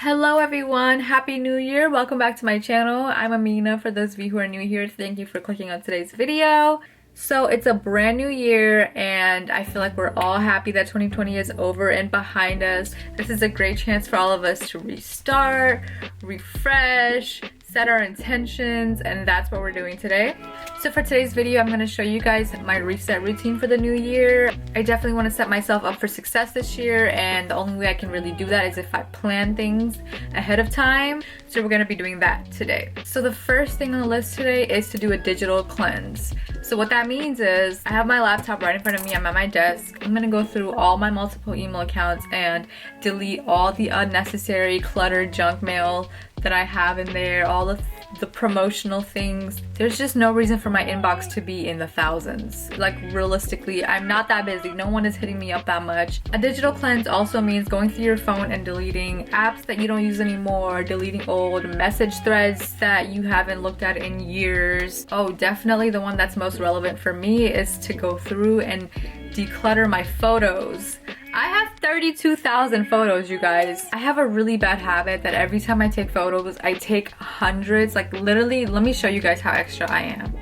Hello everyone, happy new year. Welcome back to my channel. I'm Amina. For those of you who are new here, thank you for clicking on today's video. So it's a brand new year and I feel like we're all happy that 2020 is over and behind us. This is a great chance for all of us to restart, refresh, set our intentions, and that's what we're doing today. So for today's video, I'm going to show you guys my reset routine for the new year. I definitely want to set myself up for success this year, and the only way I can really do that is if I plan things ahead of time. So we're going to be doing that today. So the first thing on the list today is to do a digital cleanse. So what that means is I have my laptop right in front of me. I'm at my desk. I'm going to go through all my multiple email accounts and delete all the unnecessary cluttered junk mail that I have in there, all of the promotional things. There's just no reason for my inbox to be in the thousands. Like, realistically, I'm not that busy. No one is hitting me up that much. A digital cleanse also means going through your phone and deleting apps that you don't use anymore, deleting old message threads that you haven't looked at in years. Oh, definitely the one that's most relevant for me is to go through and declutter my photos. I have 32,000 photos, you guys. I have a really bad habit that every time I take photos, I take hundreds. Like, literally, let me show you guys how extra I am.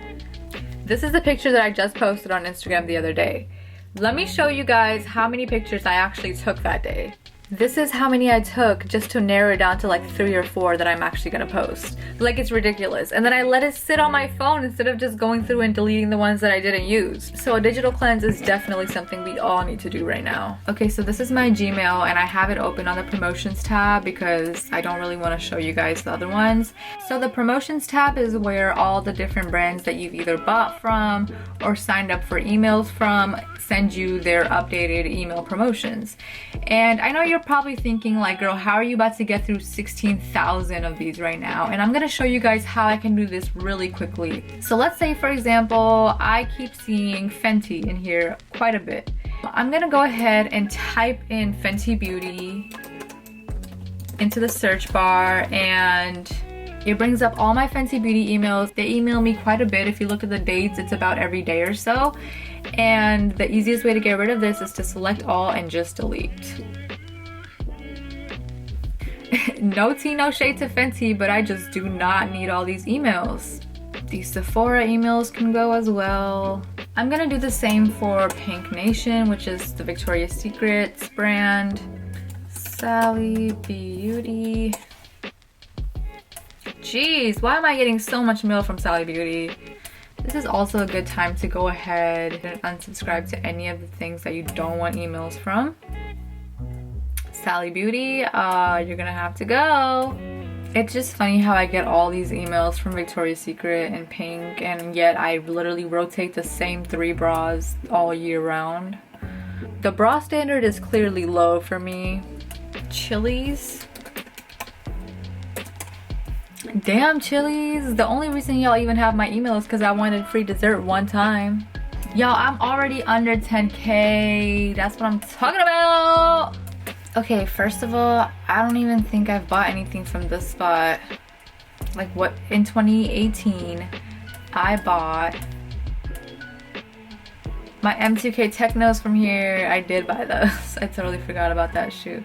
This is the picture that I just posted on Instagram the other day. Let me show you guys how many pictures I actually took that day. This is how many I took just to narrow it down to like 3 or 4 that I'm actually gonna post. Like, it's ridiculous. And then I let it sit on my phone instead of just going through and deleting the ones that I didn't use. So a digital cleanse is definitely something we all need to do right now. Okay, so this is my Gmail and I have it open on the promotions tab because I don't really want to show you guys the other ones. So the promotions tab is where all the different brands that you've either bought from or signed up for emails from send you their updated email promotions. And I know you're probably thinking like, girl, how are you about to get through 16,000 of these right now? And I'm gonna show you guys how I can do this really quickly. So let's say, for example, I keep seeing Fenty in here quite a bit. I'm gonna go ahead and type in Fenty Beauty into the search bar, and it brings up all my Fenty Beauty emails. They email me quite a bit. If you look at the dates, it's about every day or so. And the easiest way to get rid of this is to select all and just delete. No tea, no shade to Fenty, but I just do not need all these emails. These Sephora emails can go as well. I'm gonna do the same for Pink Nation, which is the Victoria's Secret brand. Sally Beauty. Jeez, why am I getting so much mail from Sally Beauty? This is also a good time to go ahead and unsubscribe to any of the things that you don't want emails from. Sally Beauty, you're gonna have to go. It's just funny how I get all these emails from Victoria's Secret and Pink, and yet I literally rotate the same 3 bras all year round. The bra standard is clearly low for me. Chili's. Damn, Chili's. The only reason y'all even have my email is because I wanted free dessert one time. Y'all, I'm already under 10K. That's what I'm talking about. Okay, first of all, I don't even think I've bought anything from this spot. Like, what, in 2018, I bought my M2K Technos from here. I did buy those. I totally forgot about that shoot.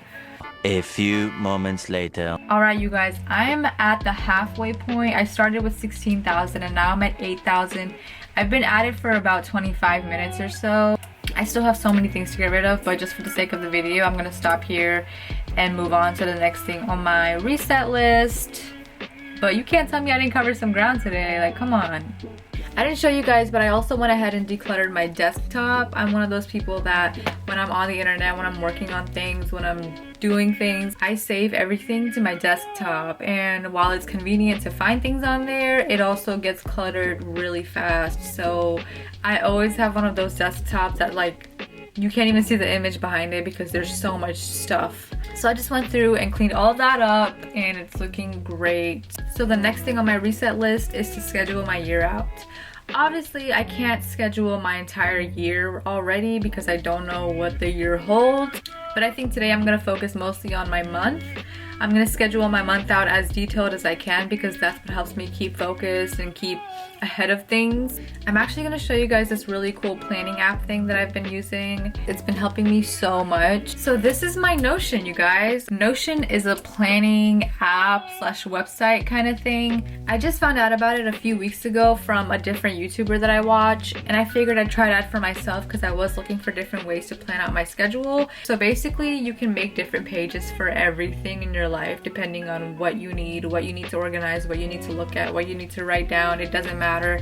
A few moments later. All right, you guys, I'm at the halfway point. I started with 16,000 and now I'm at 8,000. I've been at it for about 25 minutes or so. I still have so many things to get rid of, but just for the sake of the video, I'm gonna stop here and move on to the next thing on my reset list. But you can't tell me I didn't cover some ground today. Like, come on. I didn't show you guys, but I also went ahead and decluttered my desktop. I'm one of those people that when I'm on the internet, when I'm working on things, when I'm doing things, I save everything to my desktop. And while it's convenient to find things on there, it also gets cluttered really fast. So I always have one of those desktops that, like, you can't even see the image behind it because there's so much stuff. So I just went through and cleaned all that up and it's looking great. So the next thing on my reset list is to schedule my year out. Obviously, I can't schedule my entire year already because I don't know what the year holds. But I think today I'm gonna focus mostly on my month. I'm gonna schedule my month out as detailed as I can because that's what helps me keep focused and keep ahead of things. I'm actually gonna show you guys this really cool planning app thing that I've been using. It's been helping me so much. So this is my Notion, you guys. Notion is a planning app slash website kind of thing. I just found out about it a few weeks ago from a different YouTuber that I watch, and I figured I'd try it out for myself because I was looking for different ways to plan out my schedule. So basically you can make different pages for everything in your life depending on what you need to organize, what you need to look at, what you need to write down. It doesn't matter.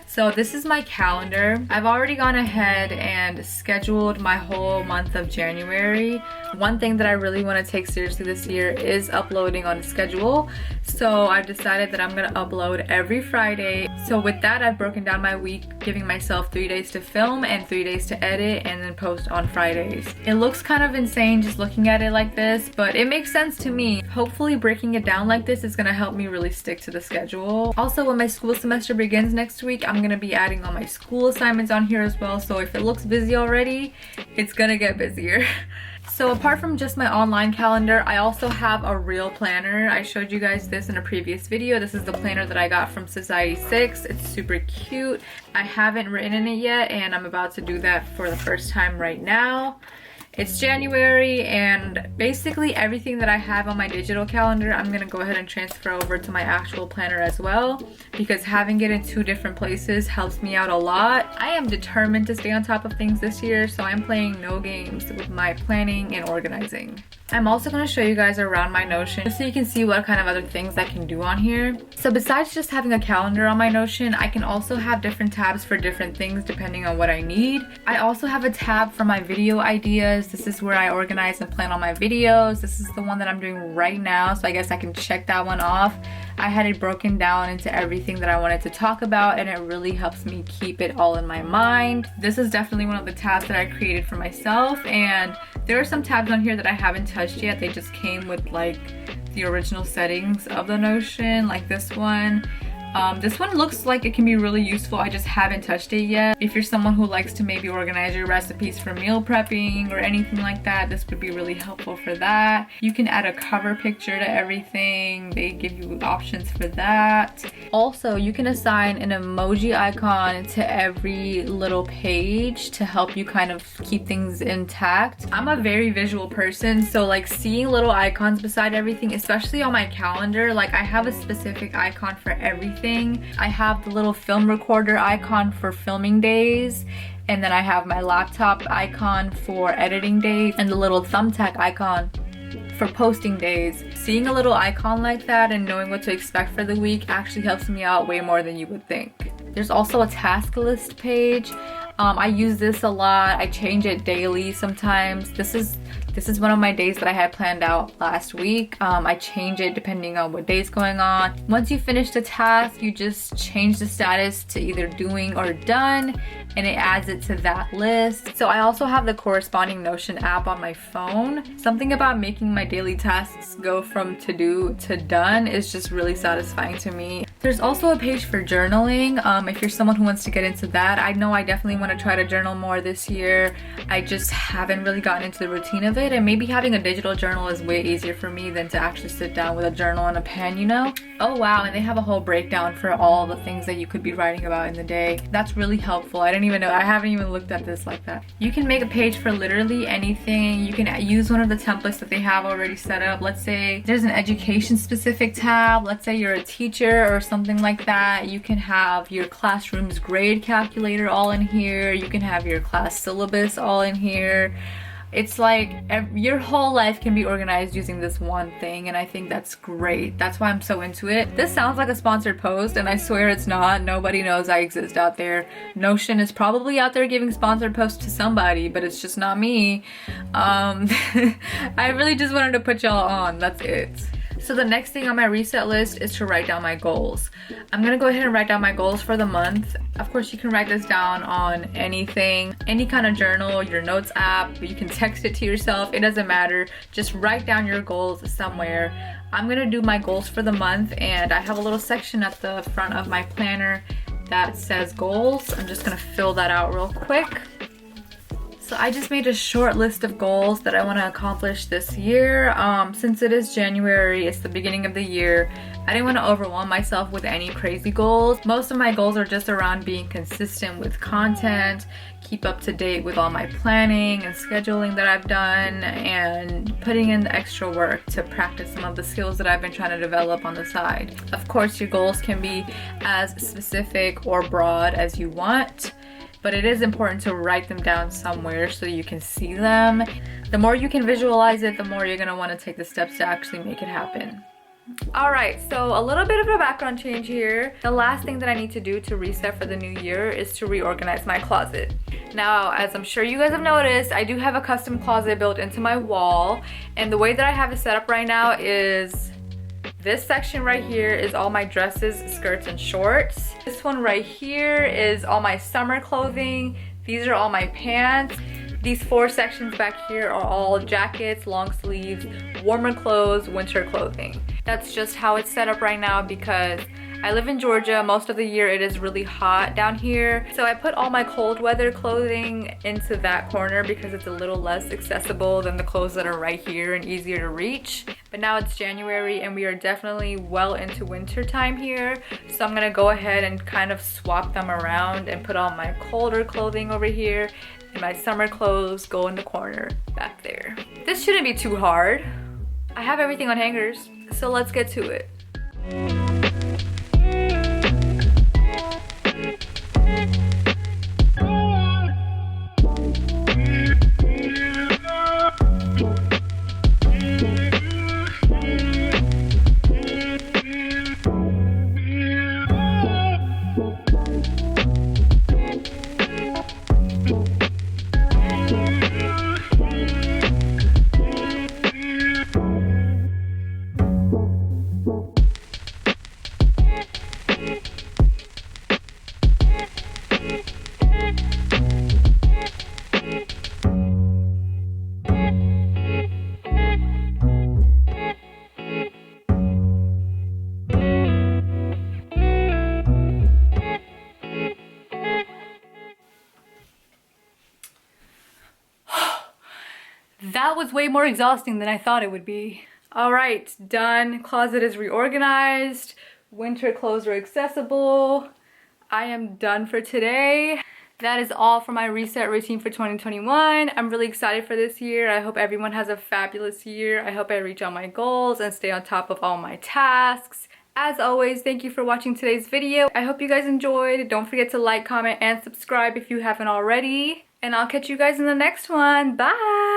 So this is my calendar. I've already gone ahead and scheduled my whole month of January. One thing that I really want to take seriously this year is uploading on a schedule. So I've decided that I'm gonna upload every Friday. So with that, I've broken down my week, giving myself 3 days to film and 3 days to edit and then post on Fridays. It looks kind of insane just looking at it like this, but it makes sense to me. Hopefully breaking it down like this is gonna help me really stick to the schedule. Also, when my school semester begins next week, I'm gonna be adding all my school assignments on here as well. So if it looks busy already, it's gonna get busier. So apart from just my online calendar, I also have a real planner. I showed you guys this in a previous video. This is the planner that I got from Society 6. It's super cute. I haven't written in it yet, and I'm about to do that for the first time right now. It's January, and basically everything that I have on my digital calendar, I'm gonna go ahead and transfer over to my actual planner as well, because having it in 2 different places helps me out a lot. I am determined to stay on top of things this year, so I'm playing no games with my planning and organizing. I'm also going to show you guys around my Notion so you can see what kind of other things I can do on here. So besides just having a calendar on my Notion, I can also have different tabs for different things depending on what I need. I also have a tab for my video ideas. This is where I organize and plan all my videos. This is the one that I'm doing right now, so I guess I can check that one off. I had it broken down into everything that I wanted to talk about, and it really helps me keep it all in my mind. This is definitely one of the tabs that I created for myself, and there are some tabs on here that I haven't touched yet. They just came with like the original settings of the Notion, like this one. This one looks like it can be really useful. I just haven't touched it yet. If you're someone who likes to maybe organize your recipes for meal prepping or anything like that, this would be really helpful for that. You can add a cover picture to everything. They give you options for that. Also, you can assign an emoji icon to every little page to help you kind of keep things intact. I'm a very visual person, so like seeing little icons beside everything, especially on my calendar, like I have a specific icon for everything. I have the little film recorder icon for filming days, and then I have my laptop icon for editing days, and the little thumbtack icon for posting days. Seeing a little icon like that and knowing what to expect for the week actually helps me out way more than you would think. There's also a task list page. I use this a lot. I change it daily sometimes. This is one of my days that I had planned out last week. I change it depending on what day's going on. Once you finish the task, you just change the status to either doing or done, and it adds it to that list. So I also have the corresponding Notion app on my phone. Something about making my daily tasks go from to do to done is just really satisfying to me. There's also a page for journaling. If you're someone who wants to get into that, I know I definitely want to try to journal more this year. I just haven't really gotten into the routine of it, and maybe having a digital journal is way easier for me than to actually sit down with a journal and a pen, you know? Oh wow, and they have a whole breakdown for all the things that you could be writing about in the day. That's really helpful. I didn't even know. I haven't even looked at this like that. You can make a page for literally anything. You can use one of the templates that they have already set up. Let's say there's an education specific tab. Let's say you're a teacher or something like that. You can have your classroom's grade calculator all in here. You can have your class syllabus all in here. It's like your whole life can be organized using this one thing, and I think that's great. That's why I'm so into it. This sounds like a sponsored post, and I swear it's not. Nobody knows I exist out there. Notion is probably out there giving sponsored posts to somebody, but it's just not me. I really just wanted to put y'all on. That's it. So the next thing on my reset list is to write down my goals. I'm gonna go ahead and write down my goals for the month. Of course, you can write this down on anything, any kind of journal, your notes app. You can text it to yourself. It doesn't matter. Just write down your goals somewhere. I'm gonna do my goals for the month, and I have a little section at the front of my planner that says goals. I'm just gonna fill that out real quick. So I just made a short list of goals that I want to accomplish this year. Since it is January, it's the beginning of the year, I didn't want to overwhelm myself with any crazy goals. Most of my goals are just around being consistent with content, keep up to date with all my planning and scheduling that I've done, and putting in the extra work to practice some of the skills that I've been trying to develop on the side. Of course, your goals can be as specific or broad as you want, but it is important to write them down somewhere so you can see them. The more you can visualize it, the more you're gonna wanna take the steps to actually make it happen. All right, so a little bit of a background change here. The last thing that I need to do to reset for the new year is to reorganize my closet. Now, as I'm sure you guys have noticed, I do have a custom closet built into my wall, and the way that I have it set up right now is this section right here is all my dresses, skirts, and shorts. This one right here is all my summer clothing. These are all my pants. These 4 sections back here are all jackets, long sleeves, warmer clothes, winter clothing. That's just how it's set up right now because I live in Georgia. Most of the year it is really hot down here. So I put all my cold weather clothing into that corner because it's a little less accessible than the clothes that are right here and easier to reach. But now it's January and we are definitely well into winter time here. So I'm gonna go ahead and kind of swap them around and put all my colder clothing over here and my summer clothes go in the corner back there. This shouldn't be too hard. I have everything on hangers, so let's get to it. That was way more exhausting than I thought it would be. All right, done. Closet is reorganized. Winter clothes are accessible. I am done for today. That is all for my reset routine for 2021. I'm really excited for this year. I hope everyone has a fabulous year. I hope I reach all my goals and stay on top of all my tasks. As always, thank you for watching today's video. I hope you guys enjoyed. Don't forget to like, comment, and subscribe if you haven't already. And I'll catch you guys in the next one. Bye!